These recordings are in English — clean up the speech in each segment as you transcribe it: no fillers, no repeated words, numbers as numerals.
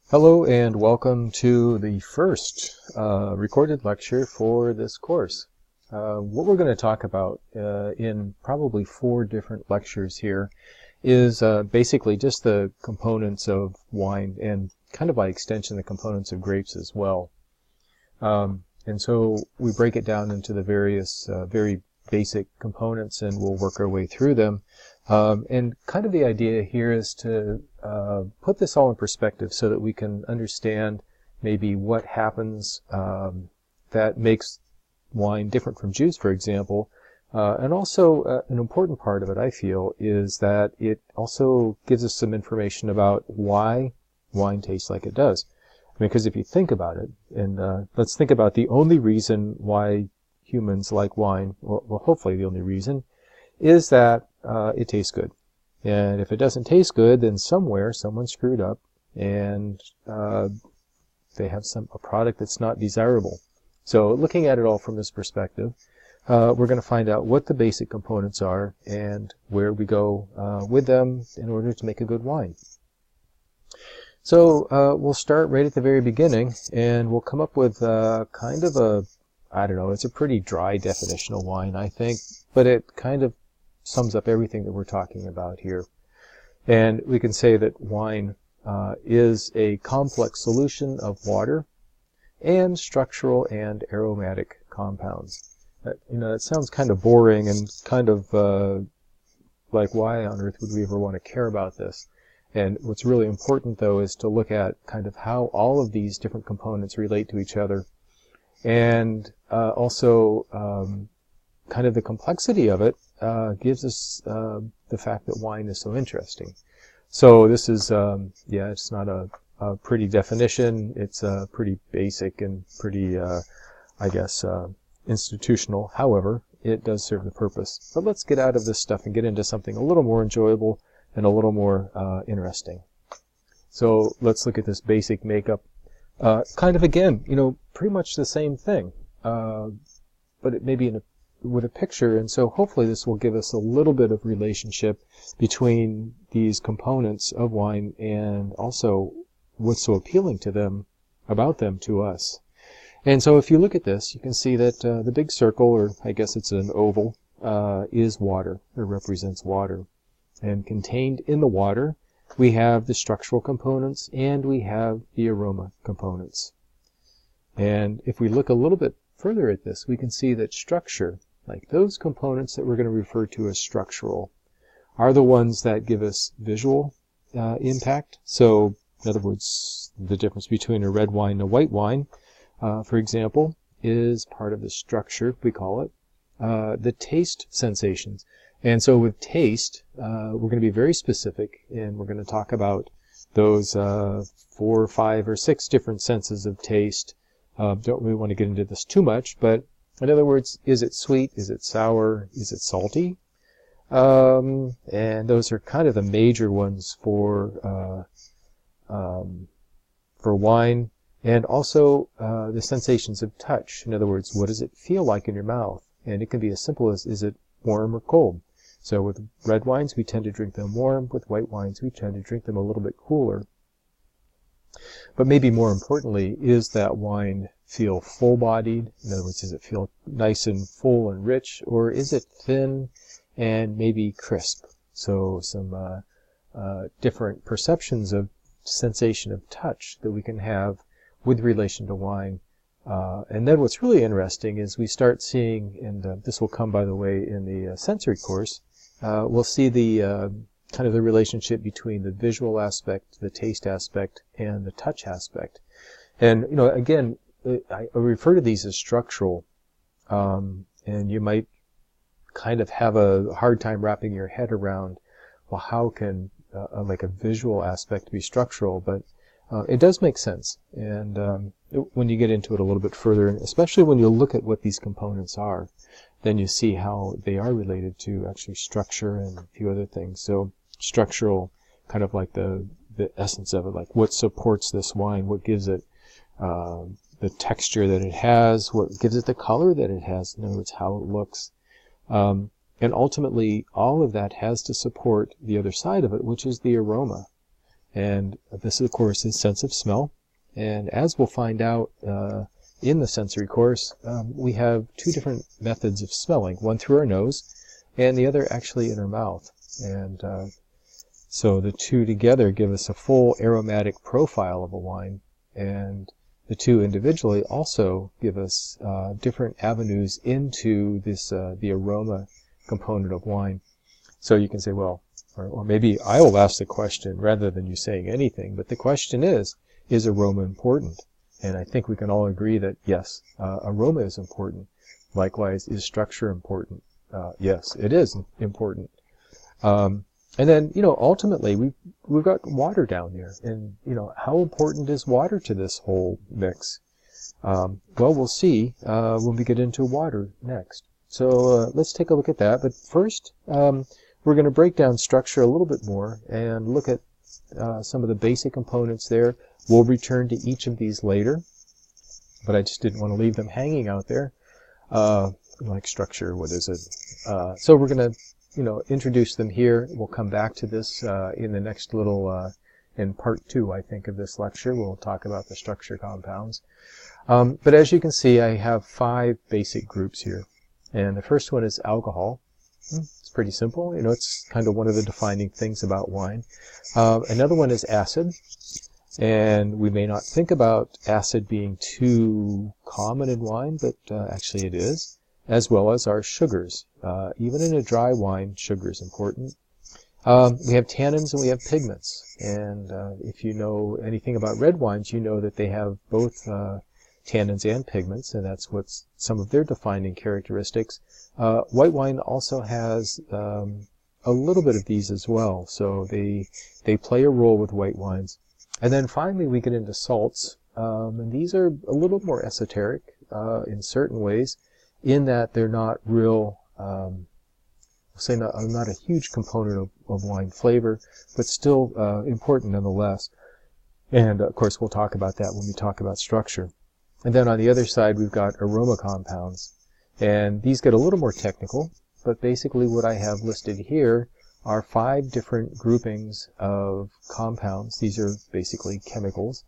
Hello and welcome to the first recorded lecture for this course. What we're going to talk about in probably 4 different lectures here is basically just the components of wine and kind of by extension the components of grapes as well. And so we break it down into the various very basic components and we'll work our way through them. And kind of the idea here is to put this all in perspective so that we can understand maybe what happens that makes wine different from juice, for example. And also an important part of it, I feel, is that it also gives us some information about why wine tastes like it does. I mean, because if you think about it, and let's think about the only reason why humans like wine, well, hopefully the only reason, is that it tastes good. And if it doesn't taste good, then somewhere someone screwed up and they have a product that's not desirable. So looking at it all from this perspective, we're going to find out what the basic components are and where we go with them in order to make a good wine. So we'll start right at the very beginning and we'll come up with kind of I don't know, it's a pretty dry definition of wine, I think, but it kind of sums up everything that we're talking about here. And we can say that wine is a complex solution of water and structural and aromatic compounds. It sounds kind of boring and kind of like, why on earth would we ever want to care about this? And what's really important, though, is to look at kind of how all of these different components relate to each other. And also kind of the complexity of it gives us the fact that wine is so interesting. So this is, it's not a pretty definition. It's pretty basic and pretty, I guess, institutional. However, it does serve the purpose. But let's get out of this stuff and get into something a little more enjoyable and a little more interesting. So let's look at this basic makeup. Kind of, again, pretty much the same thing, but it may be with a picture, and so hopefully this will give us a little bit of relationship between these components of wine and also what's so appealing to them, about them to us. And so if you look at this, you can see that the big circle, or I guess it's an oval, is water, or represents water. And contained in the water, we have the structural components and we have the aroma components. And if we look a little bit further at this, we can see that structure, like those components that we're going to refer to as structural, are the ones that give us visual impact. So, in other words, the difference between a red wine and a white wine, for example, is part of the structure, we call it, the taste sensations. And so with taste, we're going to be very specific, and we're going to talk about those 4, 5, or 6 different senses of taste. Don't really want to get into this too much, but in other words, is it sweet? Is it sour? Is it salty? And those are kind of the major ones for wine, and also the sensations of touch. In other words, what does it feel like in your mouth? And it can be as simple as, is it warm or cold? So with red wines, we tend to drink them warm. With white wines, we tend to drink them a little bit cooler. But maybe more importantly, is that wine feel full-bodied? In other words, does it feel nice and full and rich? Or is it thin and maybe crisp? So some different perceptions of sensation of touch that we can have with relation to wine. And then what's really interesting is we start seeing, and this will come, by the way, in the sensory course, we'll see the kind of the relationship between the visual aspect, the taste aspect, and the touch aspect. And, again, I refer to these as structural, and you might kind of have a hard time wrapping your head around, well, how can like a visual aspect be structural? But it does make sense. And when you get into it a little bit further, and especially when you look at what these components are, then you see how they are related to actually structure and a few other things. So structural, kind of like the essence of it, like what supports this wine, what gives it the texture that it has, what gives it the color that it has, in other words, how it looks. And ultimately, all of that has to support the other side of it, which is the aroma. And this, of course, is sense of smell. And as we'll find out in the sensory course, we have two different methods of smelling, one through our nose and the other actually in our mouth. And so the two together give us a full aromatic profile of a wine, and the two individually also give us different avenues into this the aroma component of wine. So you can say, well, or maybe I will ask the question rather than you saying anything, but the question is aroma important? And I think we can all agree that yes, aroma is important. Likewise, is structure important? Yes, it is important. And then, ultimately, we've got water down there. And, how important is water to this whole mix? Well, we'll see when we get into water next. So let's take a look at that. But first, we're going to break down structure a little bit more and look at some of the basic components there. We'll return to each of these later, but I just didn't want to leave them hanging out there. Like structure, what is it? So we're going to introduce them here. We'll come back to this in the next little, in part 2, I think, of this lecture. We'll talk about the structure compounds. But as you can see, I have 5 basic groups here. And the first one is alcohol. It's pretty simple. It's kind of one of the defining things about wine. Another one is acid. And we may not think about acid being too common in wine, but actually it is, as well as our sugars. Even in a dry wine, sugar is important. We have tannins and we have pigments. And if you know anything about red wines, you know that they have both tannins and pigments, and that's what's some of their defining characteristics. White wine also has a little bit of these as well, so they play a role with white wines. And then finally we get into salts, and these are a little more esoteric in certain ways, in that they're not real, say not a huge component of wine flavor, but still important nonetheless. And of course we'll talk about that when we talk about structure. And then on the other side we've got aroma compounds, and these get a little more technical, but basically what I have listed here are 5 different groupings of compounds. These are basically chemicals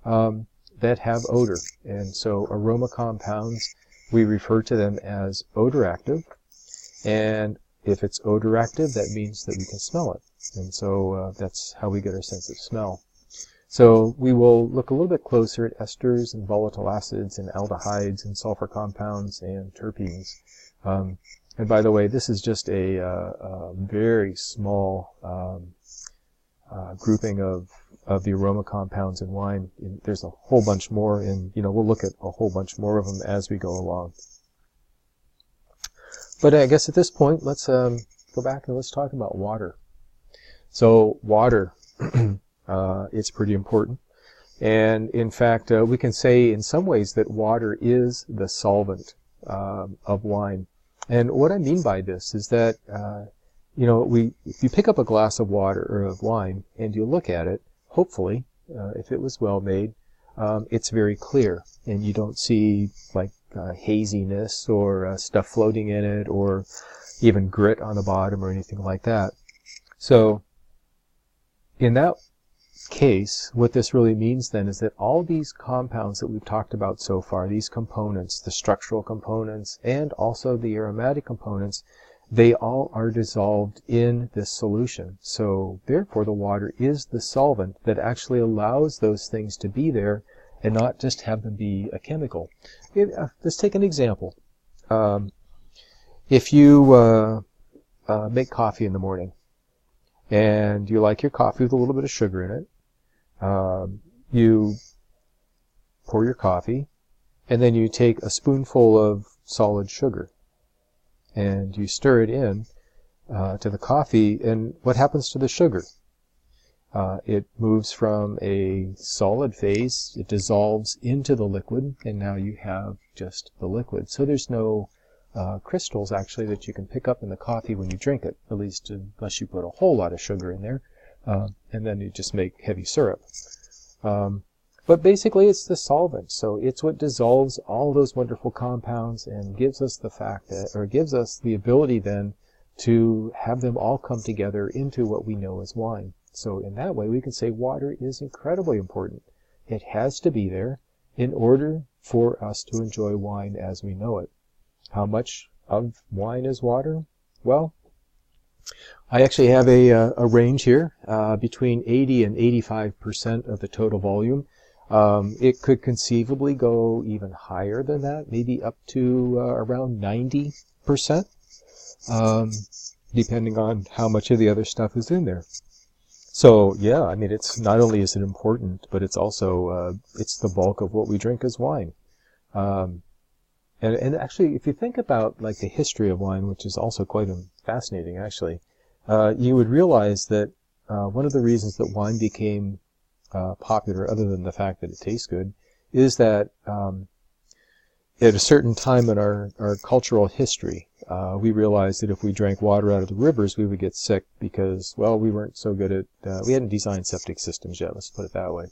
that have odor. And so aroma compounds, we refer to them as odoractive. And if it's odoractive, that means that we can smell it. And so that's how we get our sense of smell. So we will look a little bit closer at esters and volatile acids and aldehydes and sulfur compounds and terpenes. And by the way, this is just a very small grouping of the aroma compounds in wine. There's a whole bunch more, and we'll look at a whole bunch more of them as we go along. But I guess at this point, let's go back and let's talk about water. So water, it's pretty important. And in fact, we can say in some ways that water is the solvent of wine. And what I mean by this is that, if you pick up a glass of water or of wine and you look at it, hopefully, if it was well made, it's very clear, and you don't see like haziness or stuff floating in it, or even grit on the bottom or anything like that. So in that case, what this really means then is that all these compounds that we've talked about so far, these components, the structural components and also the aromatic components, they all are dissolved in this solution. So therefore the water is the solvent that actually allows those things to be there and not just have them be a chemical. Let's take an example. If you make coffee in the morning and you like your coffee with a little bit of sugar in it, you pour your coffee, and then you take a spoonful of solid sugar, and you stir it in to the coffee, and what happens to the sugar? It moves from a solid phase, it dissolves into the liquid, and now you have just the liquid. So there's no crystals, actually, that you can pick up in the coffee when you drink it, at least unless you put a whole lot of sugar in there. And then you just make heavy syrup. But basically it's the solvent, so it's what dissolves all those wonderful compounds and gives us the fact that, or gives us the ability then to have them all come together into what we know as wine. So in that way, we can say water is incredibly important. It has to be there in order for us to enjoy wine as we know it. How much of wine is water? Well, I actually have a range here between 80 and 85% of the total volume. It could conceivably go even higher than that, maybe up to around 90%, depending on how much of the other stuff is in there. So yeah, I mean, it's not only is it important, but it's also it's the bulk of what we drink as wine. And actually, if you think about like the history of wine, which is also quite fascinating, actually, you would realize that one of the reasons that wine became popular, other than the fact that it tastes good, is that at a certain time in our cultural history, we realized that if we drank water out of the rivers, we would get sick because, well, we weren't so good at, we hadn't designed septic systems yet, let's put it that way.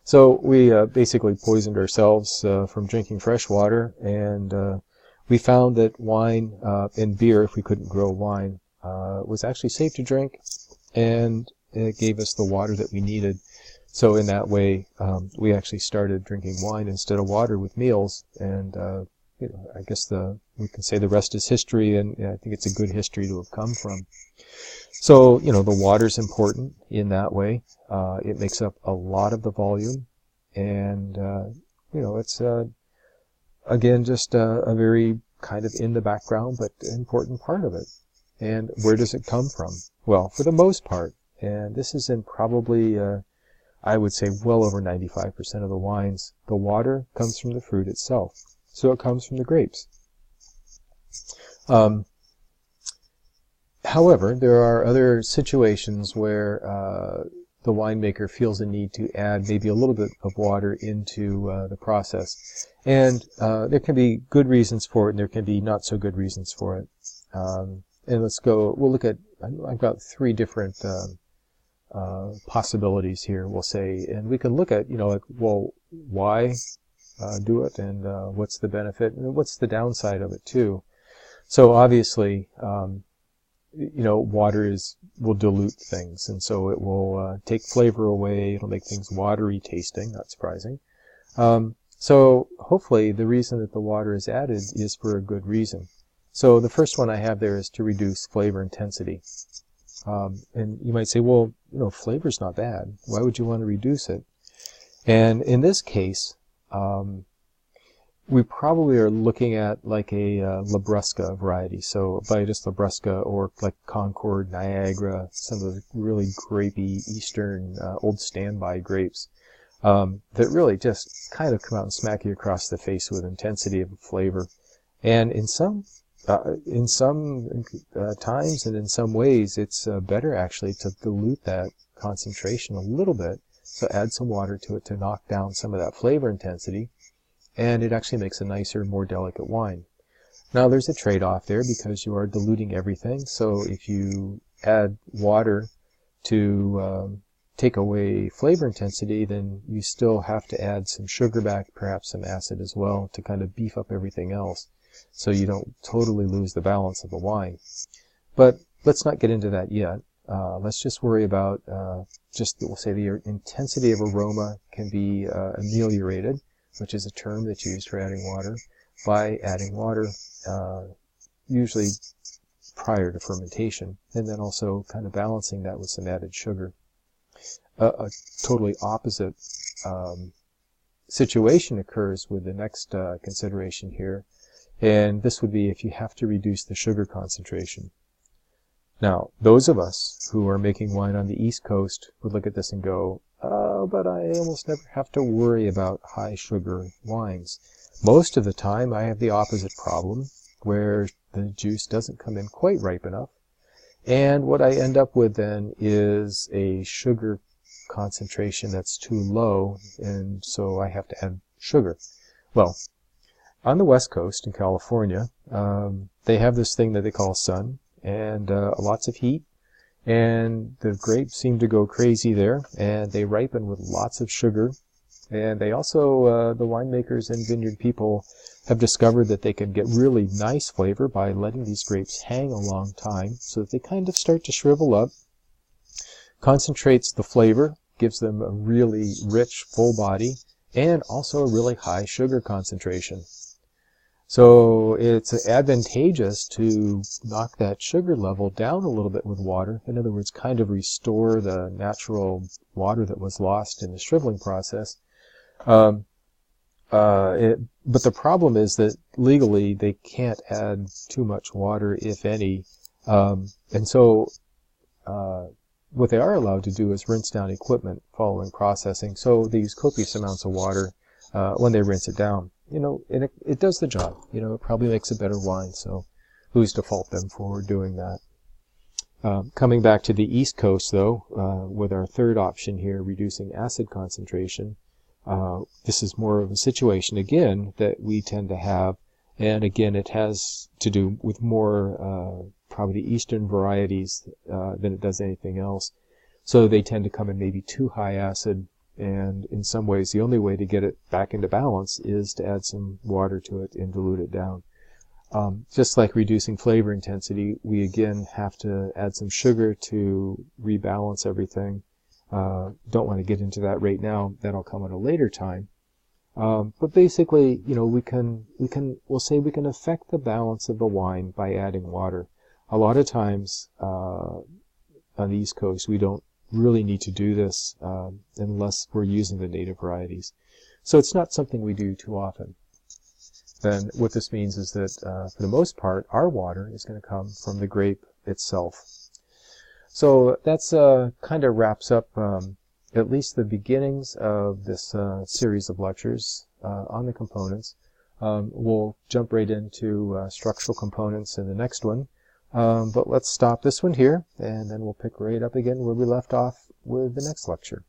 So we basically poisoned ourselves from drinking fresh water, and we found that wine and beer, if we couldn't grow wine, was actually safe to drink, and it gave us the water that we needed. So in that way, we actually started drinking wine instead of water with meals, and you know, I guess we can say the rest is history, and I think it's a good history to have come from. So, you know, the water's important in that way. It makes up a lot of the volume, and you know, it's again just a very kind of in the background but important part of it. And where does it come from? Well, for the most part, and this is in probably I would say well over 95% of the wines, the water comes from the fruit itself. So it comes from the grapes. However, there are other situations where the winemaker feels a need to add maybe a little bit of water into the process. And there can be good reasons for it, and there can be not so good reasons for it. And we'll look at, I've got three different possibilities here, we'll say, and we can look at, you know, like, well, why do it, and what's the benefit, and what's the downside of it too. So obviously, you know, water will dilute things, and so it will take flavor away. It'll make things watery tasting, not surprising. So hopefully the reason that the water is added is for a good reason. So the first one I have there is to reduce flavor intensity. And you might say, well, you know, flavor's not bad. Why would you want to reduce it? And in this case, we probably are looking at like a Labrusca variety. So Vitis Labrusca, or like Concord, Niagara, some of the really grapey eastern old standby grapes that really just kind of come out and smack you across the face with intensity of flavor. And in some times and in some ways, it's better actually to dilute that concentration a little bit. So add some water to it to knock down some of that flavor intensity, and it actually makes a nicer, more delicate wine. Now there's a trade-off there because you are diluting everything. So if you add water to take away flavor intensity, then you still have to add some sugar back, perhaps some acid as well, to kind of beef up everything else, so you don't totally lose the balance of the wine. But let's not get into that yet. Let's just worry about we'll say the intensity of aroma can be ameliorated, which is a term that's used for adding water, by adding water usually prior to fermentation, and then also kind of balancing that with some added sugar. A totally opposite situation occurs with the next consideration here, and this would be if you have to reduce the sugar concentration. Now, those of us who are making wine on the East Coast would look at this and go, oh, but I almost never have to worry about high sugar wines. Most of the time, I have the opposite problem, where the juice doesn't come in quite ripe enough, and what I end up with then is a sugar concentration that's too low, and so I have to add sugar. Well, on the West Coast in California, they have this thing that they call sun, and lots of heat, and the grapes seem to go crazy there, and they ripen with lots of sugar. And they also, the winemakers and vineyard people have discovered that they can get really nice flavor by letting these grapes hang a long time, so that they kind of start to shrivel up, concentrates the flavor, gives them a really rich, full body, and also a really high sugar concentration. So it's advantageous to knock that sugar level down a little bit with water. In other words, kind of restore the natural water that was lost in the shriveling process. But the problem is that legally they can't add too much water, if any. And so what they are allowed to do is rinse down equipment following processing. So they use copious amounts of water when they rinse it down. And it does the job. It probably makes a better wine, so who's to fault them for doing that? Coming back to the East Coast, though, with our third option here, reducing acid concentration, this is more of a situation, again, that we tend to have, and again, it has to do with more probably the eastern varieties than it does anything else. So they tend to come in maybe too high acid, and in some ways the only way to get it back into balance is to add some water to it and dilute it down. Just like reducing flavor intensity, we again have to add some sugar to rebalance everything. Don't want to get into that right now. That'll come at a later time. But basically, we'll say we can affect the balance of the wine by adding water. A lot of times on the East Coast, we don't really need to do this unless we're using the native varieties. So it's not something we do too often. Then what this means is that for the most part, our water is going to come from the grape itself. So that's kind of wraps up at least the beginnings of this series of lectures on the components. We'll jump right into structural components in the next one. But let's stop this one here, and then we'll pick right up again where we left off with the next lecture.